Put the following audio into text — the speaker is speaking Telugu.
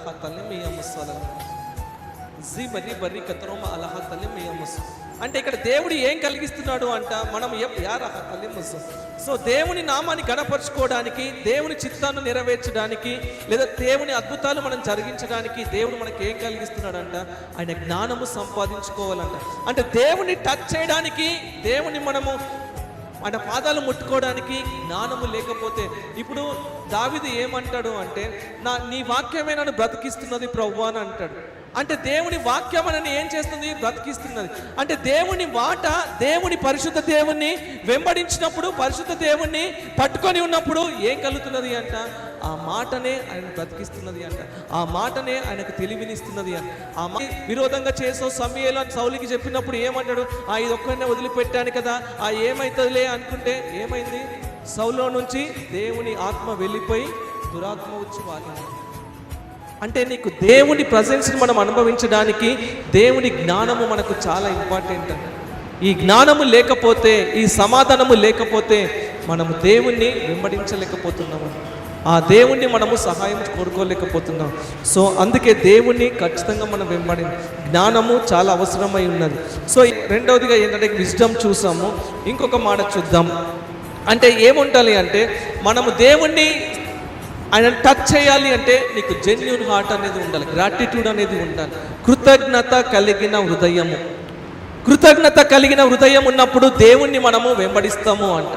అలహతల్ని మియమస్సల జీబరి బరి కతరోమ అలహతల్ని మియమస్. అంటే ఇక్కడ దేవుడు ఏం కలిగిస్తున్నాడు అంట, మనం సో దేవుని నామాన్ని గణపరచుకోవడానికి, దేవుని చిత్తాన్ని నెరవేర్చడానికి, లేదా దేవుని అద్భుతాలు మనం జరిగించడానికి దేవుడు మనకి ఏం కలిగిస్తున్నాడంట, ఆయన జ్ఞానము సంపాదించుకోవాలంట. అంటే దేవుని టచ్ చేయడానికి, దేవుని మనము ఆయన పాదాలు ముట్టుకోవడానికి జ్ఞానము లేకపోతే, ఇప్పుడు దావీదు ఏమంటాడు అంటే, నీ వాక్యమే నన్ను బ్రతికిస్తున్నది ప్రభువా అని అంటాడు. అంటే దేవుని వాక్యం అని ఏం చేస్తుంది, బ్రతికిస్తున్నది. అంటే దేవుని మాట, దేవుని పరిశుద్ధ దేవుణ్ణి వెంబడించినప్పుడు, పరిశుద్ధ దేవుణ్ణి పట్టుకొని ఉన్నప్పుడు ఏం కలుగుతున్నది అంట, ఆ మాటనే ఆయన బ్రతికిస్తున్నది అంట, ఆ మాటనే ఆయనకు తెలివినిస్తున్నది అంట. ఆ మాట విరోధంగా చేసో సమూయేలు అని సౌలుకి చెప్పినప్పుడు ఏమంటాడు, ఇది ఒక్కడనే వదిలిపెట్టాను కదా, ఏమైతుందిలే అనుకుంటే ఏమైంది, సౌలులో నుంచి దేవుని ఆత్మ వెళ్ళిపోయి దురాత్మ వచ్చి వాలింది. అంటే నీకు దేవుని ప్రజెన్స్ని మనం అనుభవించడానికి దేవుని జ్ఞానము మనకు చాలా ఇంపార్టెంట్. ఈ జ్ఞానము లేకపోతే, ఈ సమాధానము లేకపోతే మనము దేవుణ్ణి వెంబడించలేకపోతున్నాము, ఆ దేవుణ్ణి మనము సహాయం కోరుకోలేకపోతున్నాం. సో అందుకే దేవుణ్ణి ఖచ్చితంగా మనం జ్ఞానము చాలా అవసరమై ఉన్నది. సో రెండవదిగా ఏంటంటే విజ్డమ్ చూసాము. ఇంకొక మాట చూద్దాం. అంటే ఏముండాలి అంటే, మనము దేవుణ్ణి ఆయన టచ్ చేయాలి అంటే నీకు జెన్యూన్ హార్ట్ అనేది ఉండాలి, గ్రాటిట్యూడ్ అనేది ఉండాలి, కృతజ్ఞత కలిగిన హృదయము. కృతజ్ఞత కలిగిన హృదయం ఉన్నప్పుడు దేవుణ్ణి మనము వెంబడిస్తాము అంట.